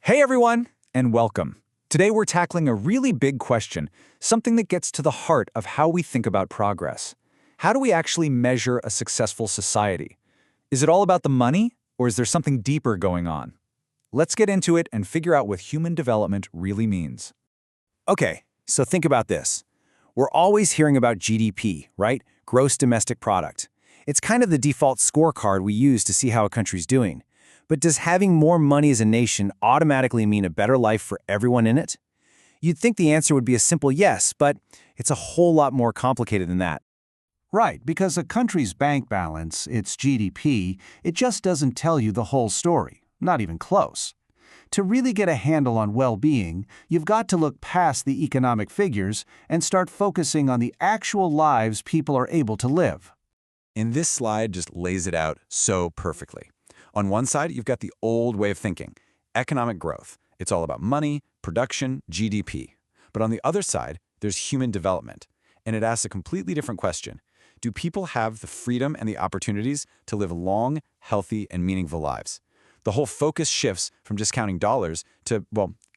Hey everyone, and welcome. Today we're tackling a really big question, something that gets to the heart of how we think about progress. How do we actually measure a successful society? Is it all about the money, or is there something deeper going on? Let's get into it and figure out what human development really means. Okay, so think about this. We're always hearing about GDP, right? Gross domestic product. It's kind of the default scorecard we use to see how a country's doing. But does having more money as a nation automatically mean a better life for everyone in it? You'd think the answer would be a simple yes, but it's a whole lot more complicated than that. Right, because a country's bank balance, its GDP, it just doesn't tell you the whole story, not even close. To really get a handle on well-being, you've got to look past the economic figures and start focusing on the actual lives people are able to live. And this slide just lays it out so perfectly. On one side, you've got the old way of thinking, economic growth. It's all about money, production, GDP. But on the other side, there's human development. And it asks a completely different question. Do people have the freedom and the opportunities to live long, healthy, and meaningful lives? The whole focus shifts from just counting dollars to,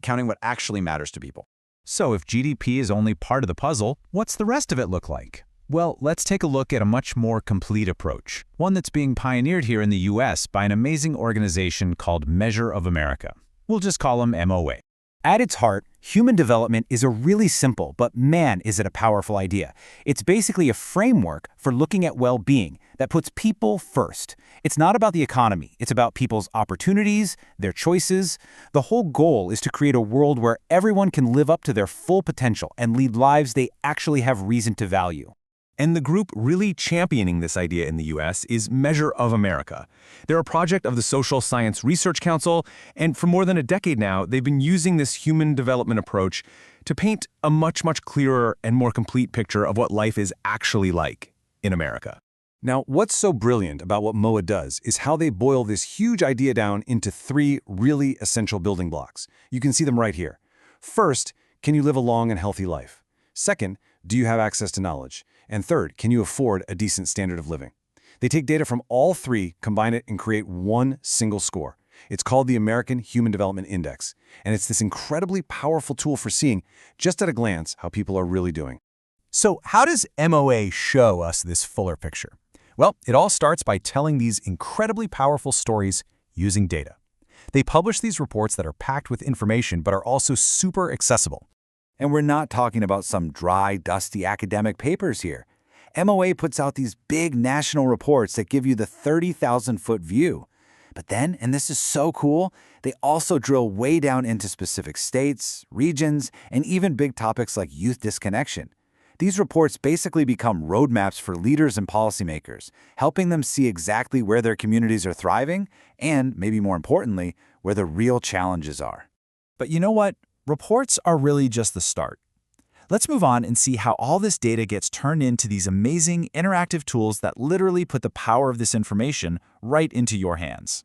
counting what actually matters to people. So if GDP is only part of the puzzle, what's the rest of it look like? Well, let's take a look at a much more complete approach, one that's being pioneered here in the US by an amazing organization called Measure of America. We'll just call them MOA. At its heart, human development is a really simple, but man, is it a powerful idea. It's basically a framework for looking at well-being that puts people first. It's not about the economy, it's about people's opportunities, their choices. The whole goal is to create a world where everyone can live up to their full potential and lead lives they actually have reason to value. And the group really championing this idea in the US is Measure of America. They're a project of the Social Science Research Council, and for more than a decade now, they've been using this human development approach to paint a much clearer and more complete picture of what life is actually like in America. Now, what's so brilliant about what MOA does is how they boil this huge idea down into three really essential building blocks. You can see them right here. First, can you live a long and healthy life? Second, do you have access to knowledge? And third, can you afford a decent standard of living? They take data from all three, combine it, and create one single score. It's called the American Human Development Index, and it's this incredibly powerful tool for seeing, just at a glance, how people are really doing. So how does MOA show us this fuller picture? Well, it all starts by telling these incredibly powerful stories using data. They publish these reports that are packed with information but are also super accessible. And we're not talking about some dry, dusty academic papers here. MOA puts out these big national reports that give you the 30,000-foot view. But then, and this is so cool, they also drill way down into specific states, regions, and even big topics like youth disconnection. These reports basically become roadmaps for leaders and policymakers, helping them see exactly where their communities are thriving and, maybe more importantly, where the real challenges are. But you know what? Reports are really just the start. Let's move on and see how all this data gets turned into these amazing interactive tools that literally put the power of this information right into your hands.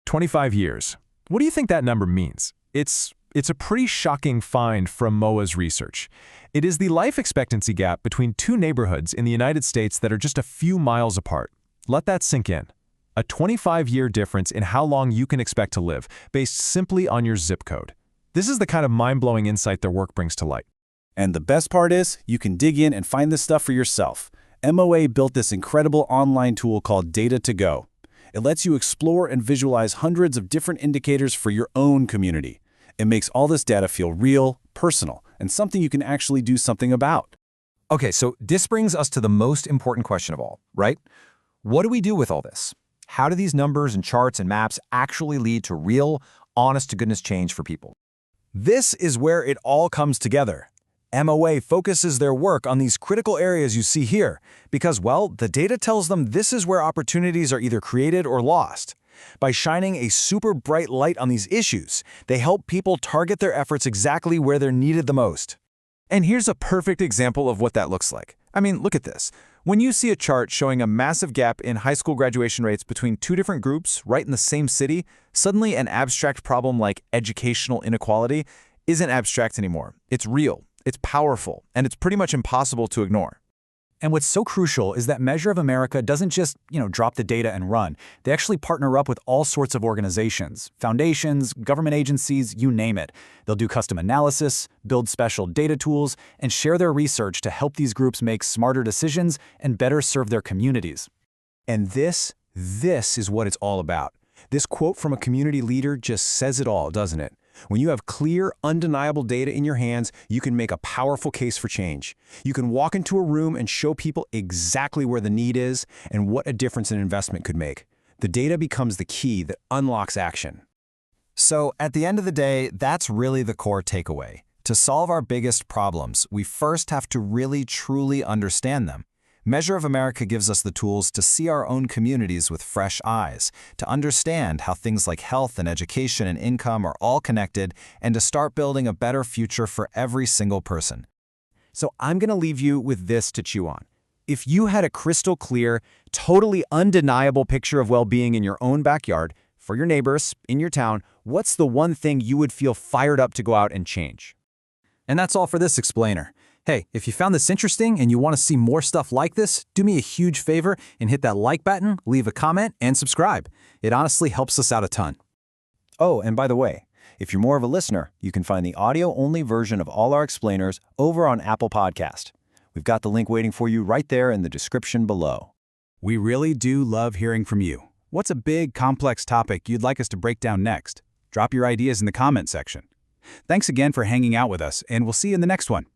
25 years. What do you think that number means? It's a pretty shocking find from MOA's research. It is the life expectancy gap between two neighborhoods in the United States that are just a few miles apart. Let that sink in. A 25-year difference in how long you can expect to live, based simply on your zip code. This is the kind of mind-blowing insight their work brings to light. And the best part is, you can dig in and find this stuff for yourself. MOA built this incredible online tool called Data2Go. It lets you explore and visualize hundreds of different indicators for your own community. It makes all this data feel real, personal, and something you can actually do something about. Okay, so this brings us to the most important question of all, right? What do we do with all this? How do these numbers and charts and maps actually lead to real, honest-to-goodness change for people? This is where it all comes together. MOA focuses their work on these critical areas you see here because, well, the data tells them this is where opportunities are either created or lost. By shining a super bright light on these issues, they help people target their efforts exactly where they're needed the most. And here's a perfect example of what that looks like. I mean, look at this. When you see a chart showing a massive gap in high school graduation rates between two different groups right in the same city, suddenly an abstract problem like educational inequality isn't abstract anymore. It's real, it's powerful, and it's pretty much impossible to ignore. And what's so crucial is that Measure of America doesn't just, drop the data and run. They actually partner up with all sorts of organizations, foundations, government agencies, you name it. They'll do custom analysis, build special data tools, and share their research to help these groups make smarter decisions and better serve their communities. And this is what it's all about. This quote from a community leader just says it all, doesn't it? When you have clear, undeniable data in your hands, you can make a powerful case for change. You can walk into a room and show people exactly where the need is and what a difference an investment could make. The data becomes the key that unlocks action. So, at the end of the day, that's really the core takeaway. To solve our biggest problems, we first have to really, truly understand them. Measure of America gives us the tools to see our own communities with fresh eyes, to understand how things like health and education and income are all connected, and to start building a better future for every single person. So I'm going to leave you with this to chew on. If you had a crystal clear, totally undeniable picture of well-being in your own backyard, for your neighbors, in your town, what's the one thing you would feel fired up to go out and change? And that's all for this explainer. Hey, if you found this interesting and you want to see more stuff like this, do me a huge favor and hit that like button, leave a comment, and subscribe. It honestly helps us out a ton. Oh, and by the way, if you're more of a listener, you can find the audio-only version of all our explainers over on Apple Podcast. We've got the link waiting for you right there in the description below. We really do love hearing from you. What's a big, complex topic you'd like us to break down next? Drop your ideas in the comment section. Thanks again for hanging out with us, and we'll see you in the next one.